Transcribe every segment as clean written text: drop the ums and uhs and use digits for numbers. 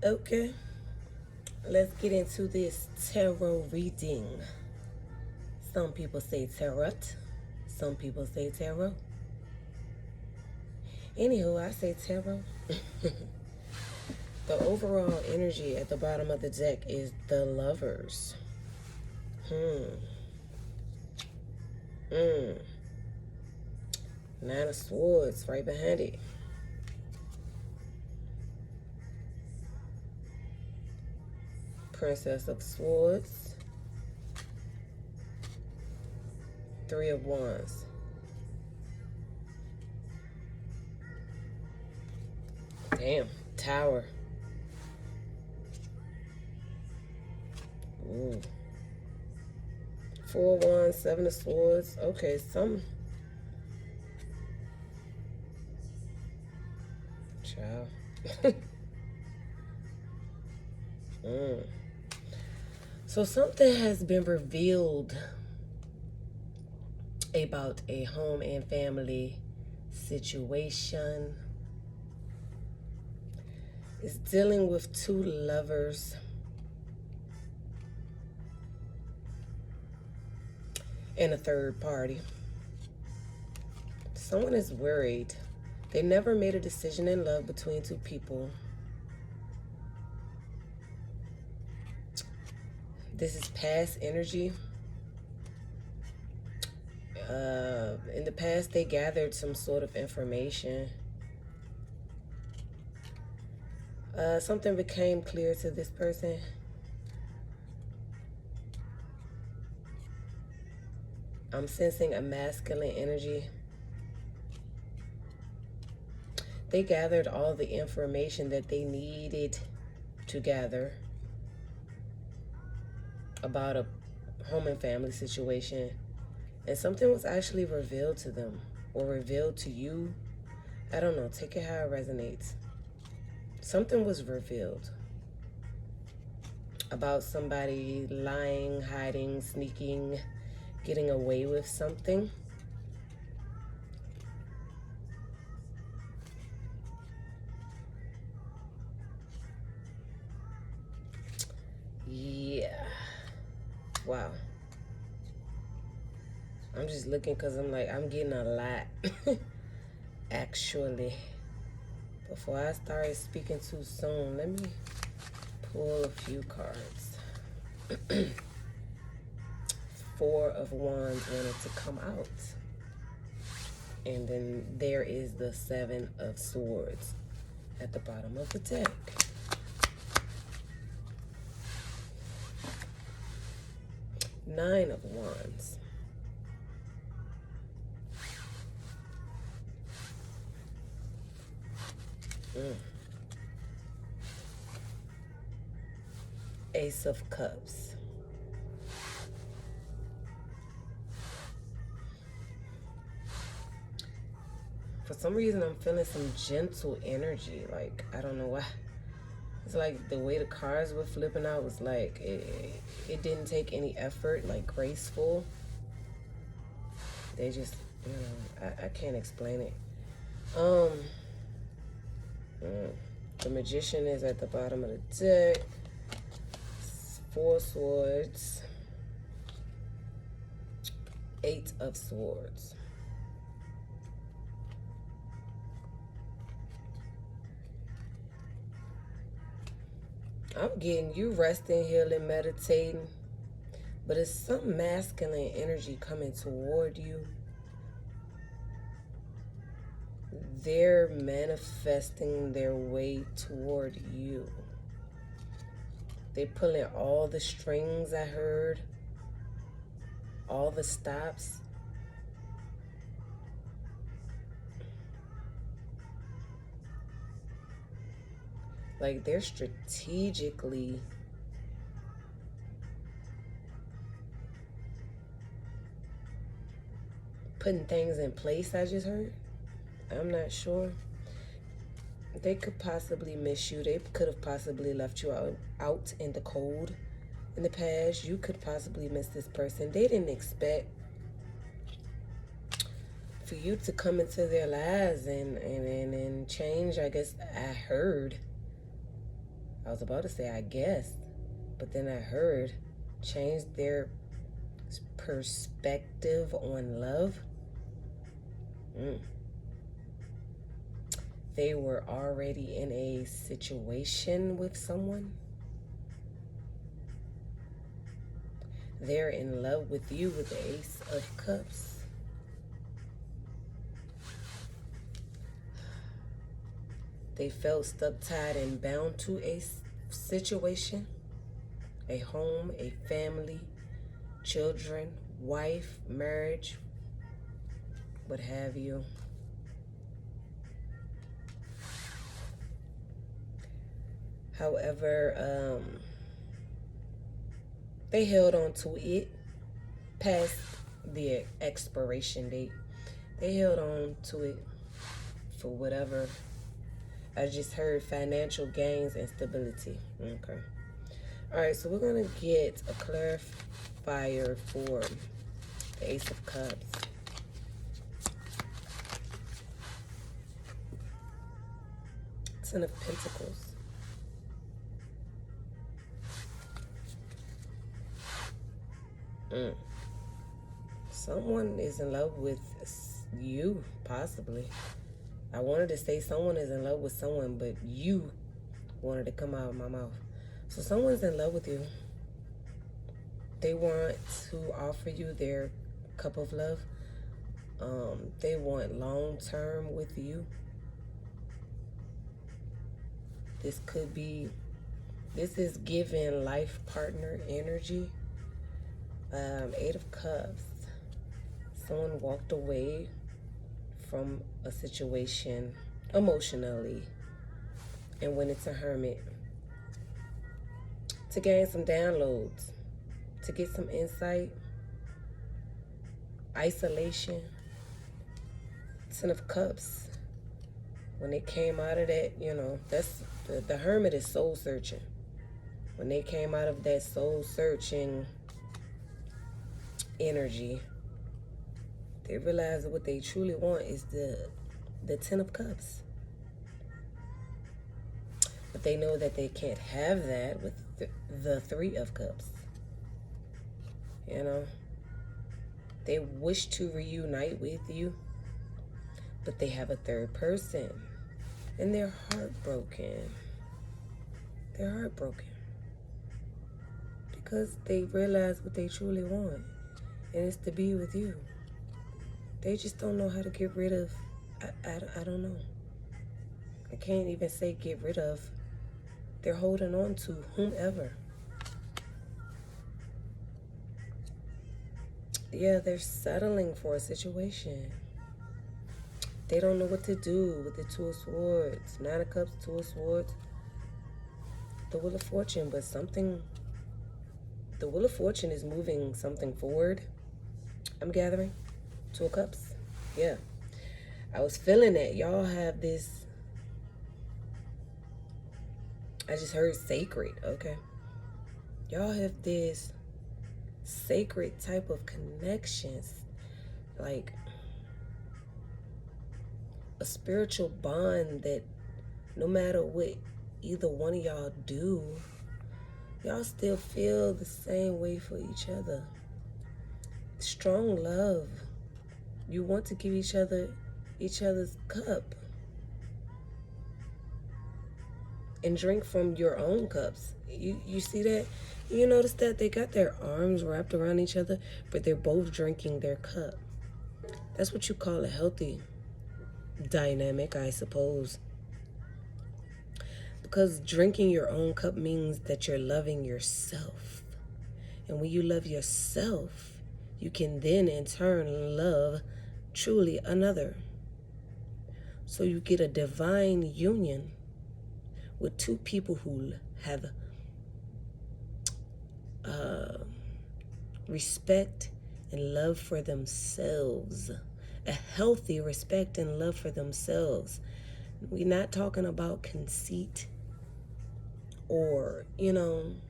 Okay, let's get into this tarot reading. Some people say tarot, some people say tarot. Anywho, I say tarot. The overall energy at the bottom of the deck is the Lovers. Nine of Swords right behind it. Princess of Swords. Three of Wands. Damn, Tower. Ooh. Four of Wands, Seven of Swords. Okay, some... Child. So something has been revealed about a home and family situation. It's dealing with two lovers and a third party. Someone is worried. They never made a decision in love between two people. This is past energy. In the past, they gathered some sort of information. Something became clear to this person. I'm sensing a masculine energy. They gathered all the information that they needed to gather about a home and family situation. And something was actually revealed to them or revealed to you. I don't know. Take it how it resonates. Something was revealed about somebody lying, hiding, sneaking, getting away with something. Yeah. Wow. I'm just looking because I'm like, I'm getting a lot. Actually. Before I started speaking too soon, let me pull a few cards. Four of Wands wanted to come out. And then there is the Seven of Swords at the bottom of the deck. Nine of Wands. Ace of Cups. For some reason, I'm feeling some gentle energy. Like, I don't know why. It's like the way the cards were flipping out was like, it didn't take any effort, like graceful. They just, you know, I can't explain it. The Magician is at the bottom of the deck. Four Swords. Eight of Swords. I'm getting you resting, healing, meditating. But it's some masculine energy coming toward you. They're manifesting their way toward you. They pulling all the strings, I heard. All the stops. Like they're strategically putting things in place, I just heard. I'm not sure. They could possibly miss you. They could have possibly left you out in the cold in the past. You could possibly miss this person. They didn't expect for you to come into their lives and change. I guess I heard I was about to say, I guess, but then I heard changed their perspective on love. They were already in a situation with someone. They're in love with you with the Ace of Cups. They felt stuck, tied, and bound to a situation, a home, a family, children, wife, marriage, what have you. However, they held on to it past the expiration date. They held on to it for whatever. I just heard financial gains and stability. Okay. All right, so we're going to get a clarifier for the Ace of Cups. Ten of Pentacles. Someone is in love with you, possibly. I wanted to say someone is in love with someone, but you wanted to come out of my mouth. So someone's in love with you. They want to offer you their cup of love. They want long term with you. This is giving life partner energy. Eight of Cups. Someone walked away from a situation emotionally and went into Hermit to gain some downloads, to get some insight, isolation. Ten of Cups. When they came out of that, that's the Hermit is soul searching. When they came out of that soul searching energy, they realize that what they truly want is the Ten of Cups. But they know that they can't have that with the Three of Cups. They wish to reunite with you, but they have a third person, and they're heartbroken. They're heartbroken because they realize what they truly want, and it's to be with you. They just don't know how to get rid of, I don't know. I can't even say get rid of. They're holding on to whomever. Yeah, they're settling for a situation. They don't know what to do with the Two of Swords. Nine of Cups, Two of Swords. The Wheel of Fortune, but the Wheel of Fortune is moving something forward, I'm gathering. Two of Cups. Yeah. I was feeling that. Y'all have this. I just heard sacred. Okay. Y'all have this sacred type of connections. Like a spiritual bond that no matter what either one of y'all do, y'all still feel the same way for each other. Strong love. You want to give each other's cup and drink from your own cups. You see that? You notice that they got their arms wrapped around each other, but they're both drinking their cup. That's what you call a healthy dynamic, I suppose. Because drinking your own cup means that you're loving yourself. And when you love yourself, you can then in turn love truly another. So you get a divine union with two people who have respect and love for themselves. A healthy respect and love for themselves. We're not talking about conceit or,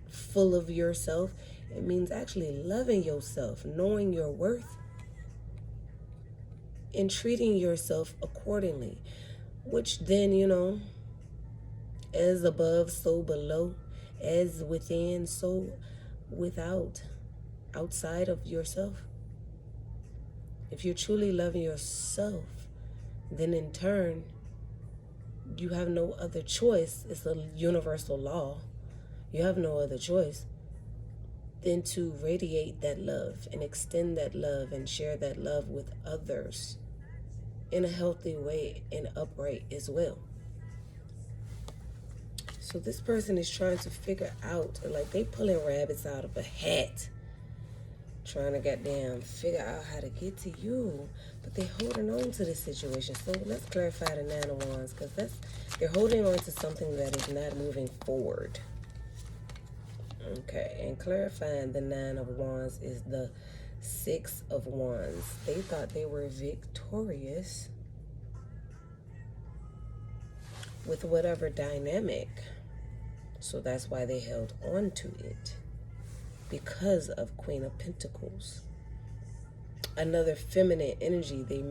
full of yourself. It means actually loving yourself, knowing your worth, and treating yourself accordingly, which then, As above, so below. As within, so without. Outside of yourself. If you're truly loving yourself, then in turn, you have no other choice. It's a universal law. You have no other choice than to radiate that love and extend that love and share that love with others in a healthy way and upright as well. So this person is trying to figure out, like they pulling rabbits out of a hat, trying to goddamn figure out how to get to you, but they holding on to this situation. So let's clarify the Nine of Wands, because they're holding on to something that is not moving forward. Okay, and clarifying the Nine of Wands is the Six of Wands. They thought they were victorious with whatever dynamic. So that's why they held on to it. Because of Queen of Pentacles. Another feminine energy they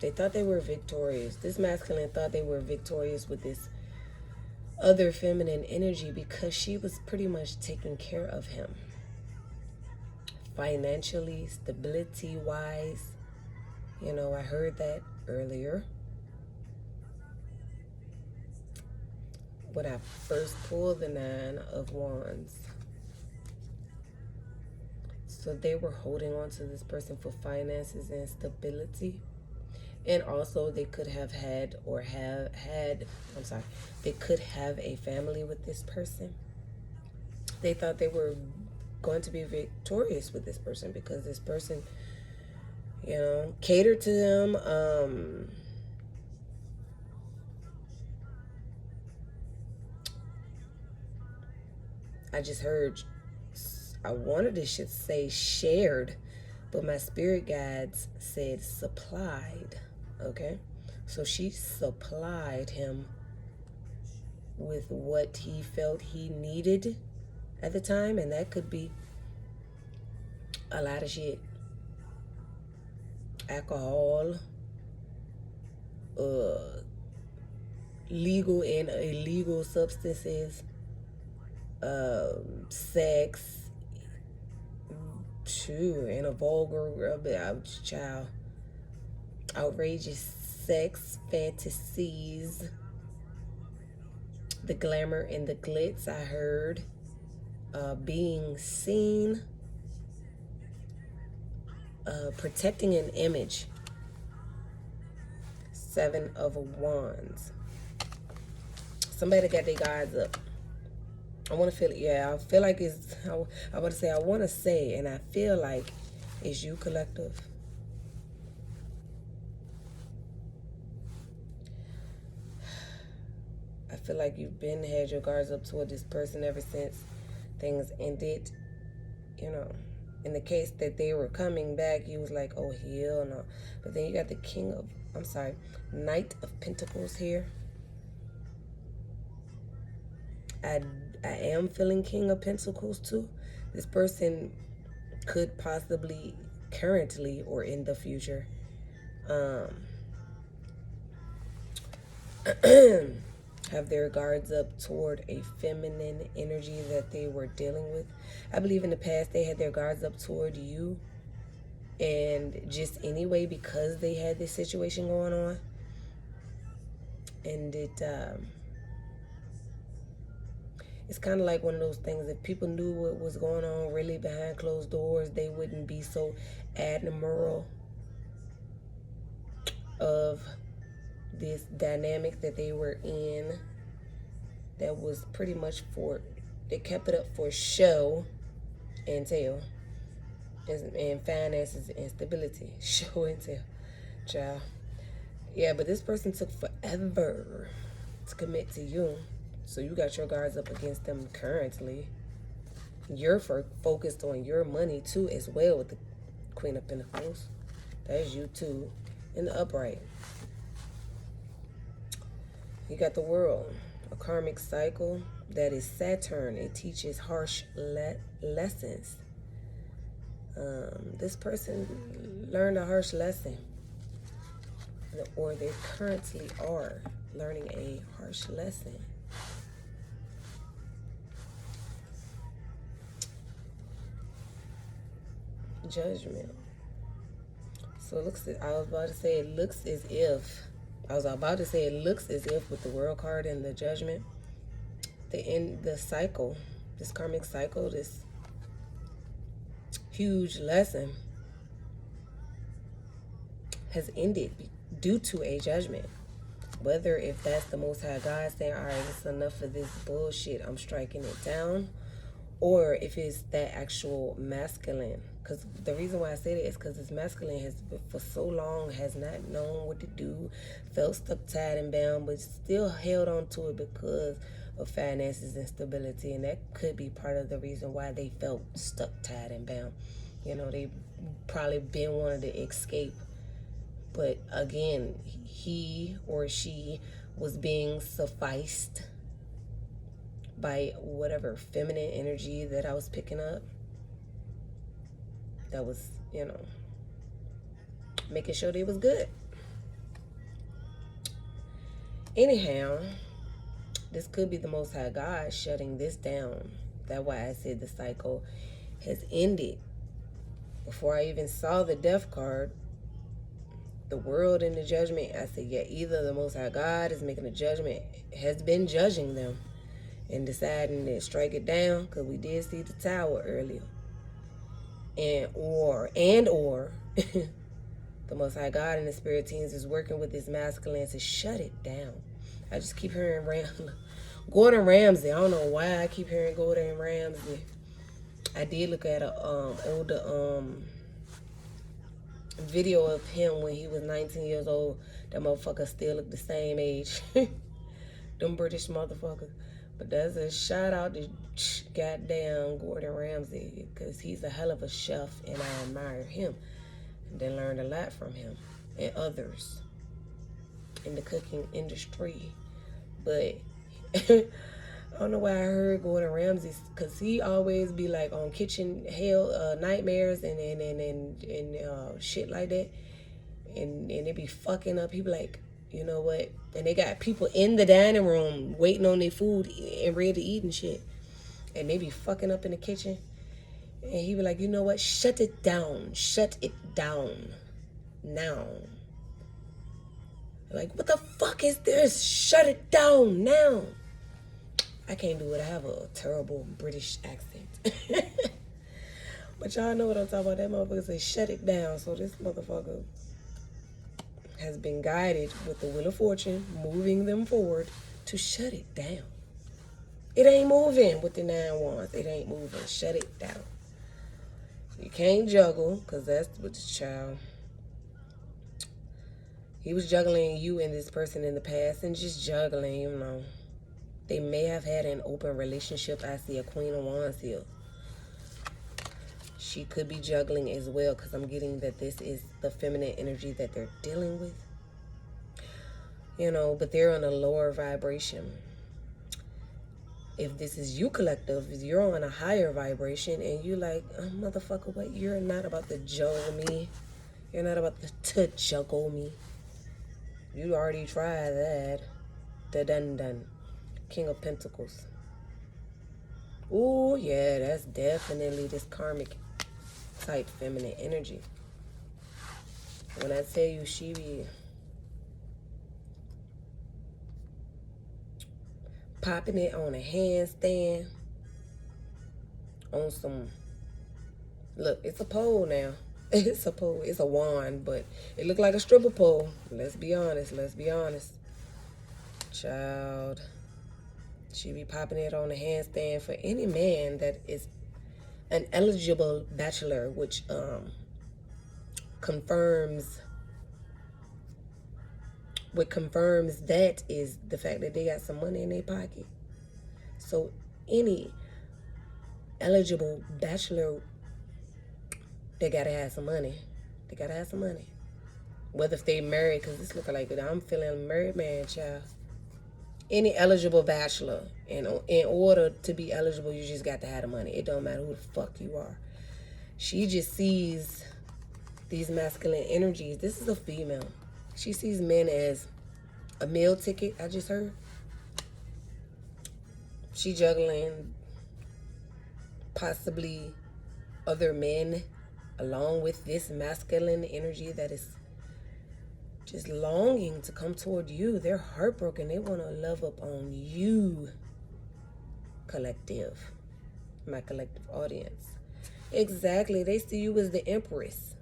thought they were victorious. This masculine thought they were victorious with this other feminine energy because she was pretty much taking care of him. Financially, stability-wise. You know, I heard that earlier. When I first pulled the Nine of Wands. So they were holding on to this person for finances and stability. And also they could have had they could have a family with this person. They thought they were going to be victorious with this person because this person, you know, catered to them. I just heard, I wanted to say shared, but my spirit guides said supplied. Okay, so she supplied him with what he felt he needed at the time, and that could be a lot of shit. Alcohol, legal and illegal substances, sex, in a vulgar, child, outrageous sex fantasies, the glamour and the glitz. I heard being seen, protecting an image. Seven of Wands. Somebody got their guards up. I want to feel it. Yeah, I feel like it's, I want to say, I want to say, and I feel like it's you, collective. I feel like you've been had your guards up toward this person ever since things ended. You know, in the case that they were coming back, you was like, oh, hell no. But then you got the Knight of Pentacles here. I am feeling King of Pentacles too. This person could possibly, currently or in the future, have their guards up toward a feminine energy that they were dealing with. I believe in the past they had their guards up toward you, and just anyway because they had this situation going on, and it's kind of like one of those things, if people knew what was going on really behind closed doors, they wouldn't be so admiral of this dynamic that they were in. That was pretty much they kept it up for show and tell. And finances and stability. Show and tell. Child. Yeah, but this person took forever to commit to you. So you got your guards up against them currently. You're focused on your money too as well with the Queen of Pentacles. That's you too. In the upright. You got the World. A karmic cycle. That is Saturn. It teaches harsh lessons. This person learned a harsh lesson. Or they currently are learning a harsh lesson. Judgment. So it looks, I was about to say it looks as if, with the world card and the judgment, the cycle, this karmic cycle, this huge lesson has ended due to a judgment. Whether if that's the Most High God saying, all right, it's enough of this bullshit, I'm striking it down, or if it's that actual masculine. Because the reason why I say that is because this masculine has, for so long, has not known what to do, felt stuck, tied, and bound, but still held on to it because of finances and stability. And that could be part of the reason why they felt stuck, tied, and bound. You know, they probably been wanting to escape. But again, he or she was being sufficed by whatever feminine energy that I was picking up. That was, you know, making sure they was good. Anyhow, this could be the Most High God shutting this down. That's why I said the cycle has ended. Before I even saw the death card, the world and the judgment, I said, yeah, either the Most High God is making a judgment, has been judging them, and deciding to strike it down, because we did see the tower earlier. And or the Most High God and the spirit teams is working with this masculine to shut it down. I just keep hearing Gordon Ramsay. I don't know why I keep hearing Gordon Ramsay. I did look at a older video of him when he was 19 years old. That motherfucker still look the same age. Them British motherfuckers. But that's a shout out to goddamn Gordon Ramsay, because he's a hell of a chef and I admire him. And then learned a lot from him and others in the cooking industry. But I don't know why I heard Gordon Ramsay, because he always be like on kitchen hell nightmares and shit like that. And they be fucking up. He be like, you know what? And they got people in the dining room waiting on their food and ready to eat and shit. And they be fucking up in the kitchen. And he be like, you know what? Shut it down. Shut it down. Now. Like, what the fuck is this? Shut it down now. I can't do it. I have a terrible British accent. But y'all know what I'm talking about. That motherfucker say shut it down. So this motherfucker has been guided with the wheel of fortune, moving them forward to shut it down. It ain't moving with the 9 wands. It ain't moving. Shut it down. So you can't juggle, because that's what the child. He was juggling you and this person in the past, and just juggling, you know. They may have had an open relationship. I see a Queen of Wands here. She could be juggling as well, because I'm getting that this is the feminine energy that they're dealing with. You know, but they're on a lower vibration. If this is you collective, you're on a higher vibration and you like, oh, motherfucker, what? You're not about to juggle me. You're not about to juggle me. You already tried that. Dun. King of Pentacles. Ooh, yeah, that's definitely this karmic type feminine energy. When I tell you she be popping it on a handstand, on some, look, it's a pole now. It's a pole. It's a wand, but it looked like a stripper pole. Let's be honest. Child, she be popping it on a handstand for any man that is an eligible bachelor, which confirms that is the fact that they got some money in their pocket. So any eligible bachelor, they gotta have some money. Whether if they married, because it's looking like I'm feeling a married man, child. Any eligible bachelor, and in order to be eligible, you just got to have the money. It don't matter who the fuck you are. She just sees these masculine energies. This is a female. She sees men as A meal ticket, I just heard. She juggling possibly other men along with this masculine energy that is just longing to come toward you. They're heartbroken. They want to love up on you, collective. My collective audience. Exactly. They see you as the empress.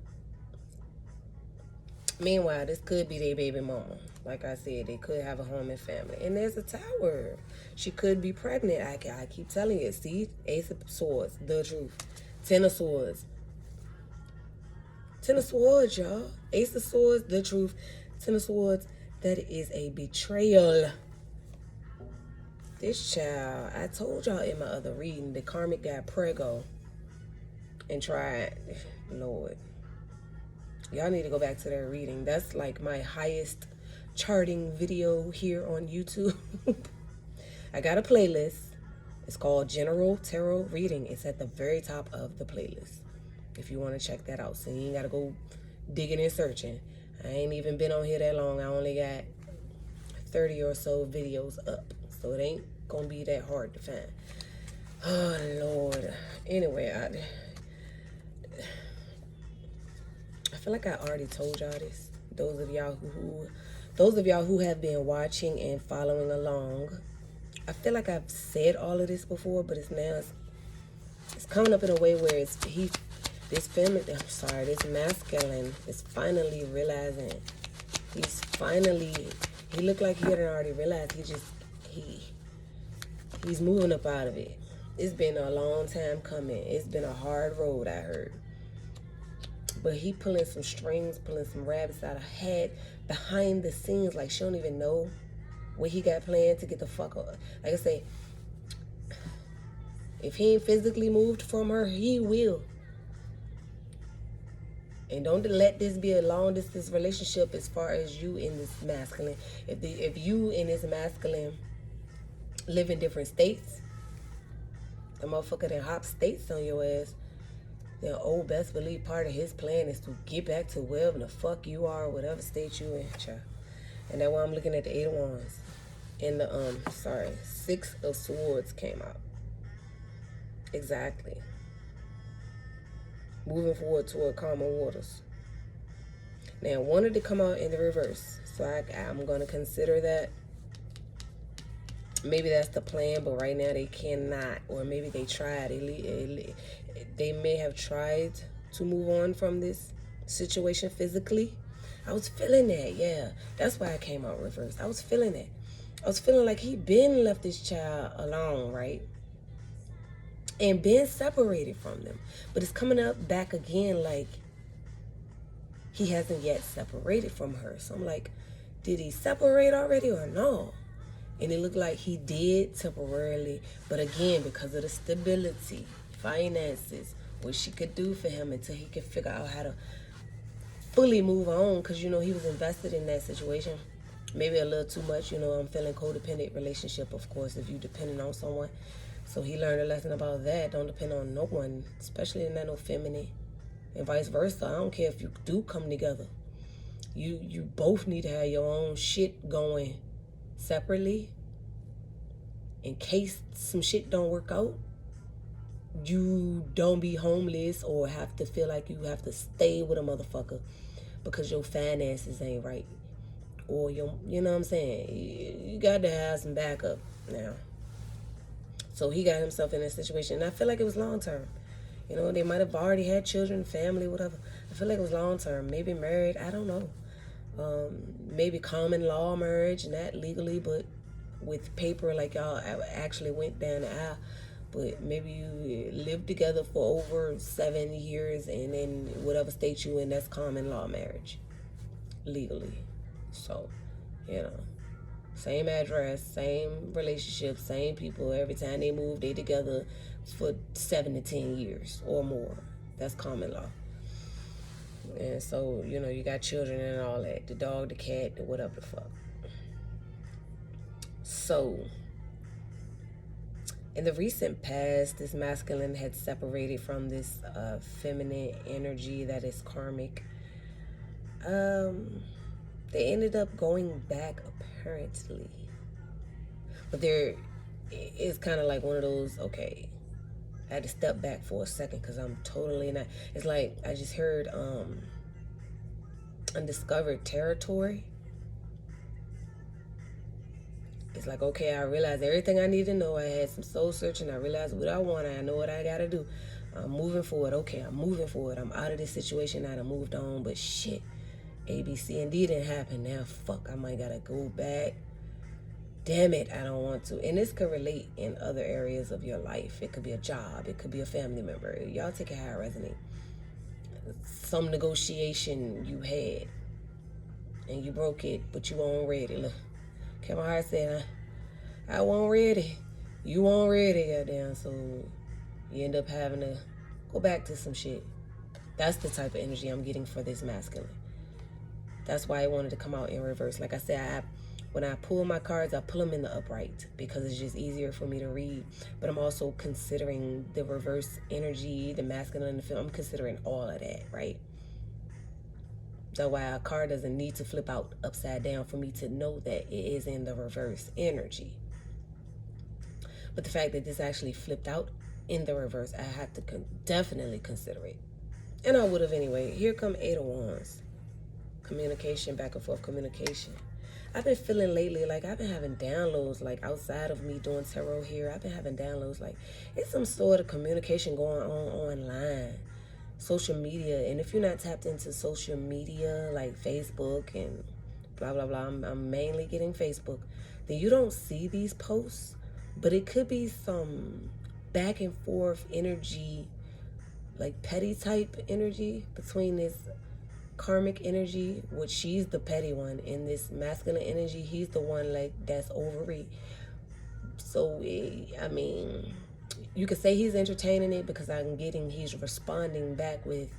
Meanwhile, this could be their baby mama. Like I said, they could have a home and family. And there's a tower. She could be pregnant. I keep telling you. See? Ace of Swords. The truth. Ten of Swords. Ten of Swords, y'all. Ace of Swords. The truth. Ten of Swords. That is a betrayal. This child, I told y'all in my other reading, the karmic got prego and tried. Lord. Y'all need to go back to their reading. That's like my highest charting video here on YouTube. I got a playlist. It's called General Tarot Reading. It's at the very top of the playlist. If you want to check that out. So you ain't got to go digging and searching. I ain't even been on here that long. I only got 30 or so videos up. So it ain't going to be that hard to find. Oh, Lord. Anyway, I feel like I already told y'all this. Those of y'all who have been watching and following along, I feel like I've said all of this before, but it's coming up in a way where this masculine is finally realizing. He looked like he had already realized. He's moving up out of it. It's been a long time coming. It's been a hard road, I heard. But he pulling some strings, pulling some rabbits out of hat behind the scenes, like she don't even know what he got planned to get the fuck up. Like I say, if he ain't physically moved from her, he will. And don't let this be a long distance relationship as far as you in this masculine. If you in this masculine live in different states, the motherfucker that hop states on your ass, then best believe part of his plan is to get back to wherever the fuck you are, whatever state you in, child. And that's why I'm looking at the 8 of Wands. And the 6 of Swords came out. Exactly. Moving forward toward calmer waters. Now, I wanted to come out in the reverse, so I'm going to consider that. Maybe that's the plan, but right now they cannot. Or maybe they tried. They may have tried to move on from this situation physically. I was feeling that, yeah. That's why I came out reverse. I was feeling that. I was feeling like he been left this child alone, right? And been separated from them. But it's coming up back again like he hasn't yet separated from her. So I'm like, did he separate already or no? And it looked like he did temporarily. But again, because of the stability, finances, what she could do for him until he could figure out how to fully move on. Because, you know, he was invested in that situation. Maybe a little too much. You know, I'm feeling codependent relationship, of course, if you depending on someone. So he learned a lesson about that. Don't depend on no one, especially not no feminine. And vice versa. I don't care if you do come together. You both need to have your own shit going separately. In case some shit don't work out, you don't be homeless or have to feel like you have to stay with a motherfucker because your finances ain't right. Or you know what I'm saying? You got to have some backup now. So he got himself in a situation, and I feel like it was long term. You know, they might have already had children, family, whatever. I feel like it was long term. Maybe married, I don't know. Maybe common law marriage, not legally, but with paper, like y'all actually went down the aisle. But maybe you lived together for over 7 years, and then whatever state you in, that's common law marriage, legally. So, you know. Same address, same relationship, same people. Every time they move, they together for 7 to 10 years or more. That's common law. And so, you know, you got children and all that. The dog, the cat, the whatever the fuck. So, in the recent past, this masculine had separated from this feminine energy that is karmic. They ended up going back, apparently. But there is kind of like one of those, okay, I had to step back for a second because I'm totally not. It's like I just heard undiscovered territory. It's like, okay, I realized everything I need to know. I had some soul searching. I realized what I want. I know what I got to do. I'm moving forward. Okay, I'm moving forward. I'm out of this situation. I done moved on. But shit, A, B, C, and D didn't happen. Now, fuck, I might got to go back. Damn it, I don't want to. And this could relate in other areas of your life. It could be a job. It could be a family member. Y'all take it how it resonates. Some negotiation you had and you broke it, but you weren't ready. Look, Kevin Hart said, I wasn't ready. You weren't ready, goddamn. So you end up having to go back to some shit. That's the type of energy I'm getting for this masculine. That's why I wanted to come out in reverse. Like I said, when I pull my cards, I pull them in the upright because it's just easier for me to read. But I'm also considering the reverse energy, the masculine in the film. I'm considering all of that, right? That's why a card doesn't need to flip out upside down for me to know that it is in the reverse energy. But the fact that this actually flipped out in the reverse, I have to definitely consider it. And I would have anyway. Here come 8 of Wands. Communication, back and forth communication. I've been feeling lately like I've been having downloads, like outside of me doing tarot here, I've been having downloads like it's some sort of communication going on online, social media. And if you're not tapped into social media like Facebook and blah, blah, blah, I'm mainly getting Facebook, then you don't see these posts. But it could be some back and forth energy, like petty type energy between this karmic energy, which she's the petty one, in this masculine energy, he's the one like that's ovary. So I mean, you could say he's entertaining it because he's responding back with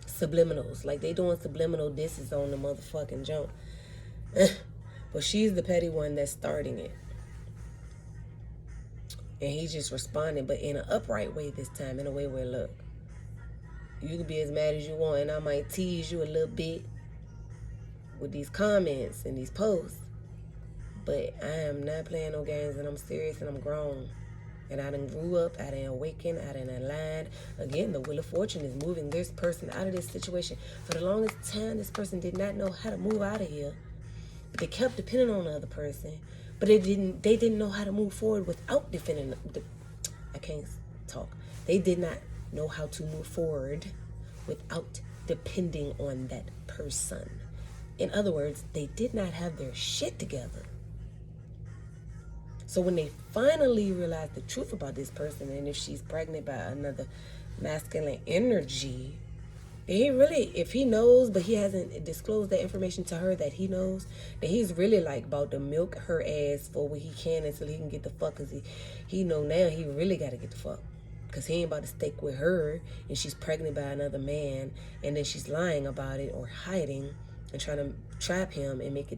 subliminals, like they doing subliminal disses on the motherfucking jump. But she's the petty one that's starting it, and he's just responding, but in an upright way this time, in a way where, look, you can be as mad as you want, and I might tease you a little bit with these comments and these posts, but I am not playing no games, and I'm serious, and I'm grown, and I done grew up, I done awakened, I done aligned. Again, the Wheel of Fortune is moving this person out of this situation. For the longest time, this person did not know how to move out of here, but they kept depending on the other person, but they didn't know how to move forward without defending. I can't talk. They did not know how to move forward without depending on that person. In other words, they did not have their shit together. So when they finally realized the truth about this person, and if she's pregnant by another masculine energy, if he knows, but he hasn't disclosed that information to her that he knows, then he's really like about to milk her ass for what he can until he can get the fuck, because he know now he really got to get the fuck. Because he ain't about to stick with her, and she's pregnant by another man, and then she's lying about it or hiding and trying to trap him and make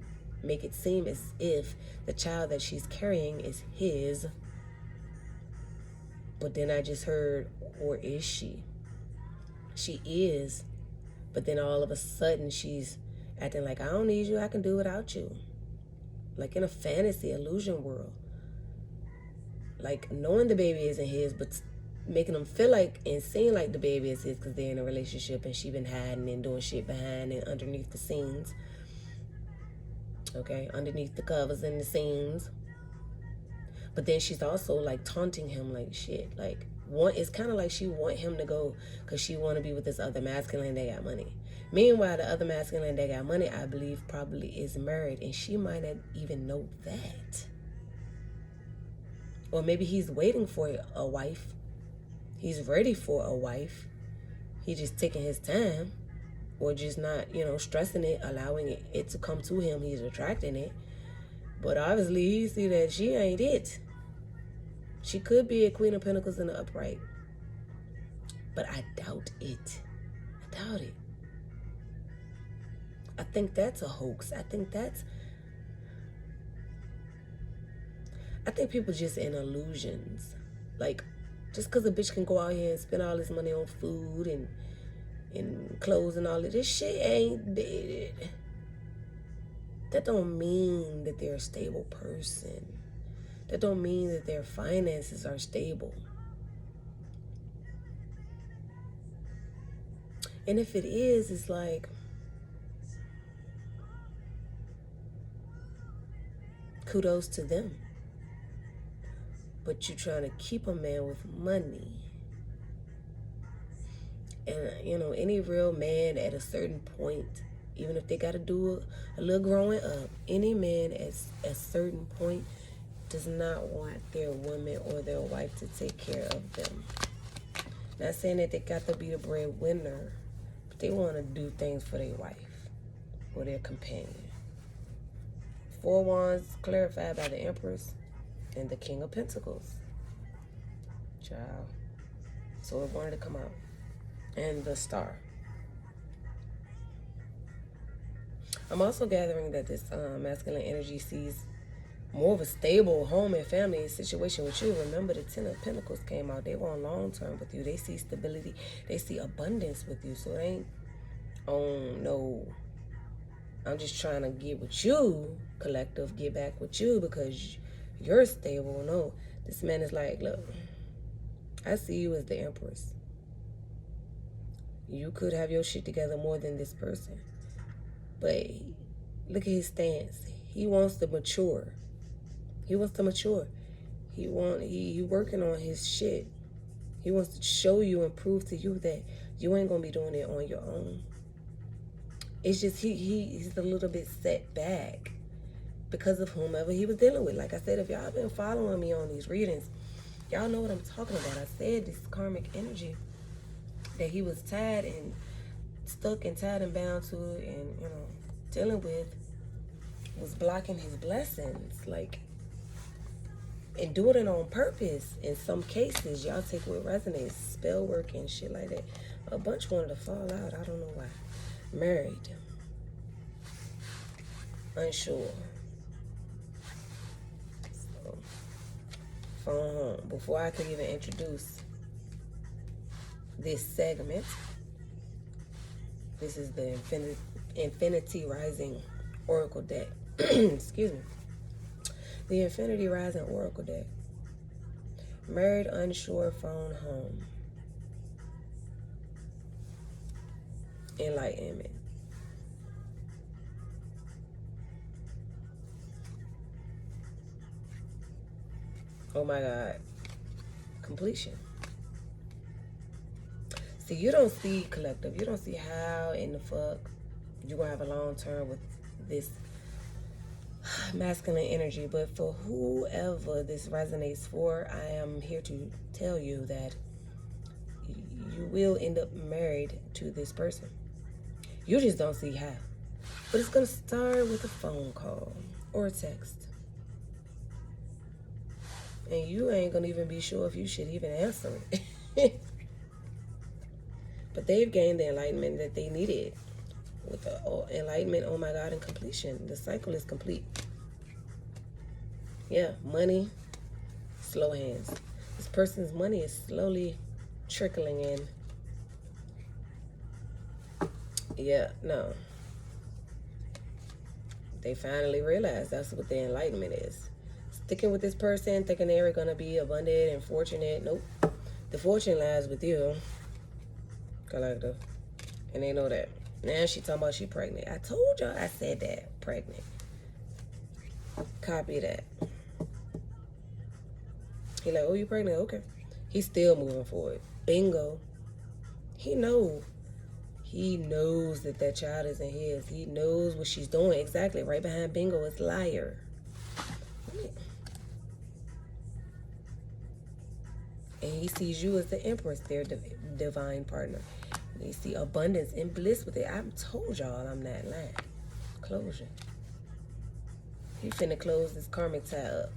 it seem as if the child that she's carrying is his. But then I just heard, or is she? She is, but then all of a sudden she's acting like, I don't need you, I can do without you. Like in a fantasy illusion world. Like knowing the baby isn't his, but making them feel like and seem like the baby is his because they're in a relationship and she been hiding and doing shit behind and underneath the scenes. Okay, underneath the covers and the scenes. But then she's also like taunting him like shit. Like it's kind of like she want him to go because she want to be with this other masculine that got money. Meanwhile, the other masculine that got money, I believe, probably is married, and she might not even know that. Or maybe he's waiting for a wife. He's ready for a wife. He's just taking his time, or just not, stressing it, allowing it to come to him. He's attracting it. But obviously, he see that she ain't it. She could be a Queen of Pentacles in the upright. But I doubt it. I doubt it. I think that's a hoax. I think people just in illusions. Like, just because a bitch can go out here and spend all this money on food and clothes and all of this shit ain't dead. That don't mean that they're a stable person. That don't mean that their finances are stable. And if it is, it's like, kudos to them. But you're trying to keep a man with money. And, you know, any real man at a certain point, even if they got to do a little growing up, any man at a certain point does not want their woman or their wife to take care of them. Not saying that they got to be the breadwinner, but they want to do things for their wife or their companion. 4 Wands clarified by the Empress and the King of Pentacles. Child. So it wanted to come out. And the Star. I'm also gathering that this masculine energy sees more of a stable home and family situation with you. Remember, the 10 of Pentacles came out. They want long term with you. They see stability. They see abundance with you. So it ain't, oh no, I'm just trying to get with you, collective, get back with you because you're stable. No, this man is like, look, I see you as the Empress. You could have your shit together more than this person. But look at his stance. He wants to mature. He wants to mature. He working on his shit. He wants to show you and prove to you that you ain't gonna be doing it on your own. It's just he's a little bit set back because of whomever he was dealing with. Like I said, if y'all been following me on these readings, y'all know what I'm talking about. I said this karmic energy that he was tied and stuck and tied and bound to it and, you know, dealing with was blocking his blessings. Like, and doing it on purpose. In some cases, y'all take what resonates, spell work and shit like that. A bunch wanted to fall out. I don't know why. Married. Unsure. So, phone home. Before I could even introduce this segment, this is the Infinity Rising Oracle deck. Excuse me. The Infinity Rising Oracle deck. Married, unsure, phone home. Enlightenment. Oh my God. Completion. See, you don't see, collective, you don't see how in the fuck you're going to have a long term with this masculine energy. But for whoever this resonates for, I am here to tell you that you will end up married to this person. You just don't see how. But it's going to start with a phone call or a text. And you ain't going to even be sure if you should even answer it. But they've gained the enlightenment that they needed. With the enlightenment, oh my God, and completion. The cycle is complete. Yeah, money, slow hands. This person's money is slowly trickling in. Yeah, no. They finally realized that's what the enlightenment is. Sticking with this person, thinking they're going to be abundant and fortunate. Nope. The fortune lies with you, collective. And they know that. Now she talking about she pregnant. I told y'all, I said that. Pregnant. Copy that. He like, oh, you pregnant? Okay. He's still moving forward. Bingo. He knows. He knows that that child isn't his. He knows what she's doing. Exactly. Right behind bingo is liar. And he sees you as the Empress, their divine partner. They see abundance and bliss with it. I told y'all I'm not lying. Closure. He finna close this karmic tie up.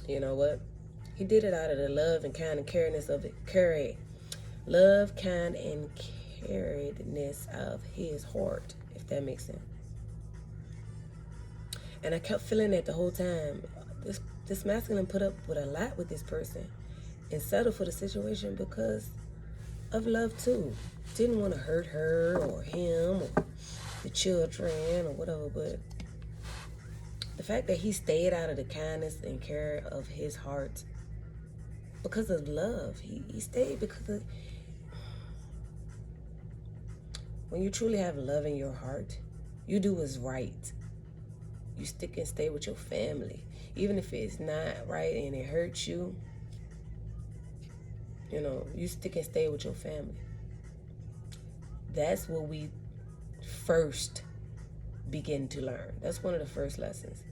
You know what? He did it out of the love and kind and caringness of it. Love, kind, and caringness of his heart, if that makes sense. And I kept feeling that the whole time. This masculine put up with a lot with this person and settle for the situation because of love too. Didn't want to hurt her or him or the children or whatever, but the fact that he stayed out of the kindness and care of his heart because of love. He stayed because of... When you truly have love in your heart, you do what's right. You stick and stay with your family. Even if it's not right and it hurts you, you know, you stick and stay with your family. That's what we first begin to learn. That's one of the first lessons.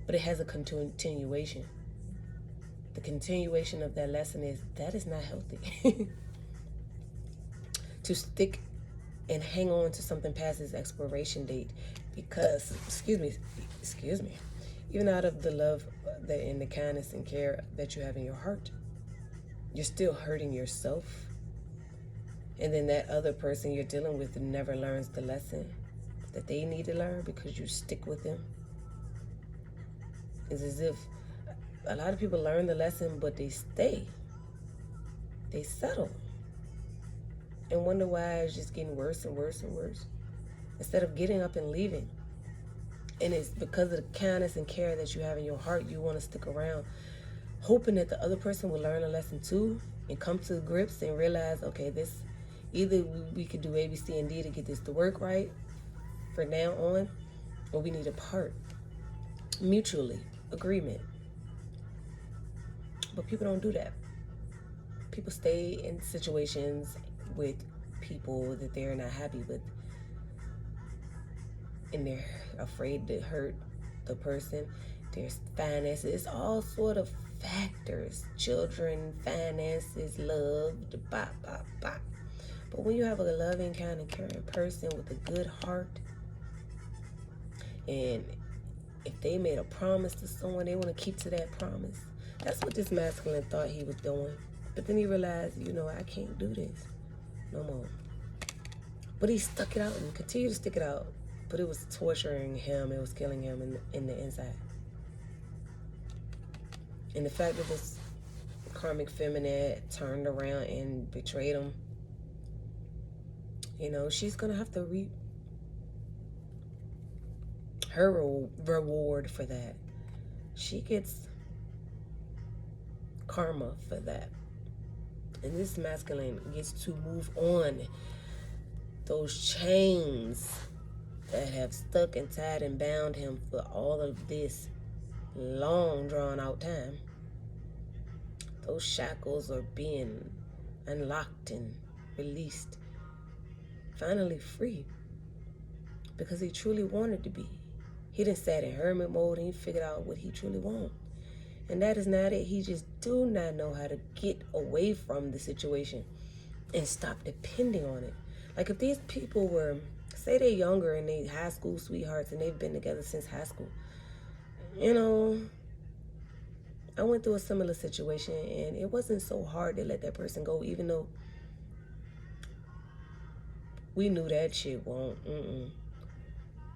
But it has a continuation. The continuation of that lesson is that is not healthy. To stick and hang on to something past its expiration date because, excuse me, even out of the love that and the kindness and care that you have in your heart, you're still hurting yourself. And then that other person you're dealing with never learns the lesson that they need to learn because you stick with them. It's as if a lot of people learn the lesson, but they stay. They settle. And wonder why it's just getting worse and worse and worse. Instead of getting up and leaving. And it's because of the kindness and care that you have in your heart, you want to stick around, hoping that the other person will learn a lesson too and come to grips and realize, okay, this, either we could do A, B, C, and D to get this to work right for now on, or we need to part mutually, agreement. But people don't do that. People stay in situations with people that they're not happy with, and they're afraid to hurt the person. There's finances. It's all sort of factors. Children, finances, love, the bop, bop, bop. But when you have a loving, kind, and caring person with a good heart, and if they made a promise to someone, they want to keep to that promise. That's what this masculine thought he was doing. But then he realized, you know, I can't do this no more. But he stuck it out and continued to stick it out. But it was torturing him. It was killing him in the inside. And the fact that this karmic feminine turned around and betrayed him, you know, she's going to have to reap her reward for that. She gets karma for that. And this masculine gets to move on. Those chains that have stuck and tied and bound him for all of this long drawn out time, those shackles are being unlocked and released. Finally free. Because he truly wanted to be. He done sat in hermit mode and he figured out what he truly wants. And that is not it. He just do not know how to get away from the situation and stop depending on it. Like if these people were, say they're younger and they high school sweethearts and they've been together since high school. You know, I went through a similar situation and it wasn't so hard to let that person go, even though we knew that shit won't.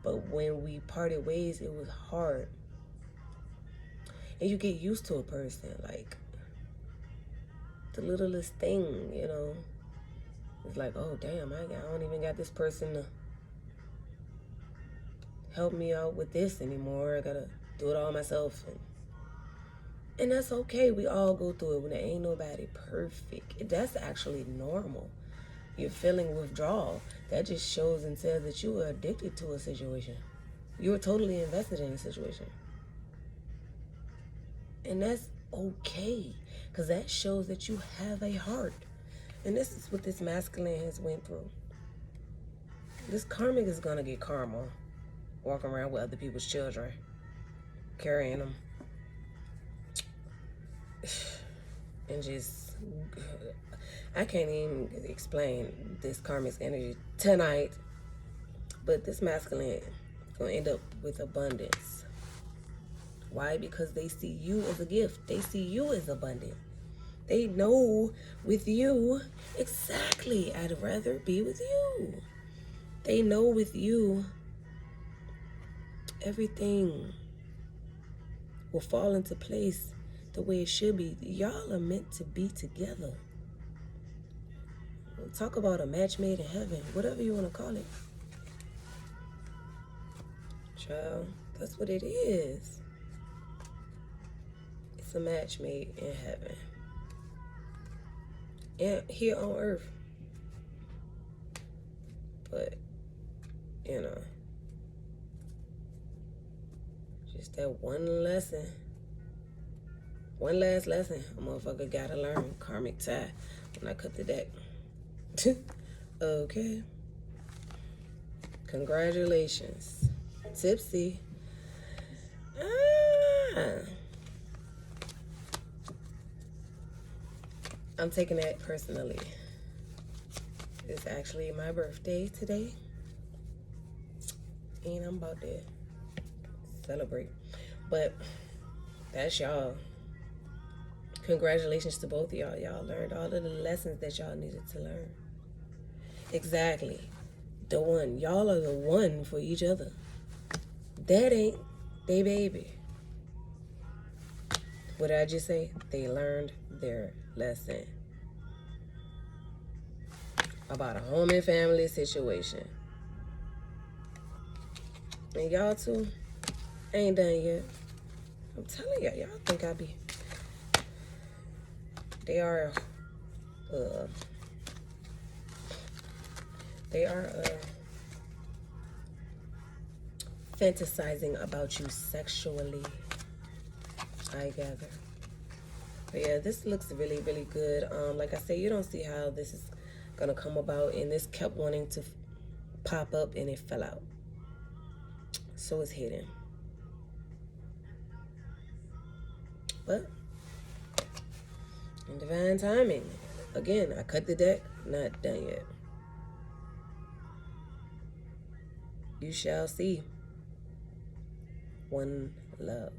But when we parted ways, it was hard. And you get used to a person, like the littlest thing, you know. It's like, oh damn, I don't even got this person to help me out with this anymore. I gotta do it all myself. And that's okay. We all go through it when there ain't nobody perfect. That's actually normal. You're feeling withdrawal. That just shows and says that you were addicted to a situation. You were totally invested in a situation. And that's okay, because that shows that you have a heart. And this is what this masculine has went through. This karmic is going to get karma, walking around with other people's children, carrying them. And just, I can't even explain this karmic's energy tonight. But this masculine going to end up with abundance. Why? Because they see you as a gift. They see you as abundant. They know with you, exactly, I'd rather be with you. They know with you, everything will fall into place the way it should be. Y'all are meant to be together. Talk about a match made in heaven, whatever you want to call it. Child, that's what it is. It's a match made in heaven. And here on earth. But, you know, just that one lesson. One last lesson a motherfucker gotta learn. Karmic tie when I cut the deck. Okay. Congratulations. Tipsy. I'm taking that personally. It's actually my birthday today. And I'm about to celebrate. But that's y'all. Congratulations to both of y'all. Y'all learned all of the lessons that y'all needed to learn. Exactly. The one. Y'all are the one for each other. That ain't they baby. What did I just say? They learned their lesson about a home and family situation. And y'all too ain't done yet. I'm telling y'all think I be. They are fantasizing about you sexually, I gather. But yeah, this looks really, really good. Like I said, you don't see how this is gonna come about, and this kept wanting to pop up and it fell out. So it's hidden. But in divine timing, again, I cut the deck, not done yet. You shall see. One love.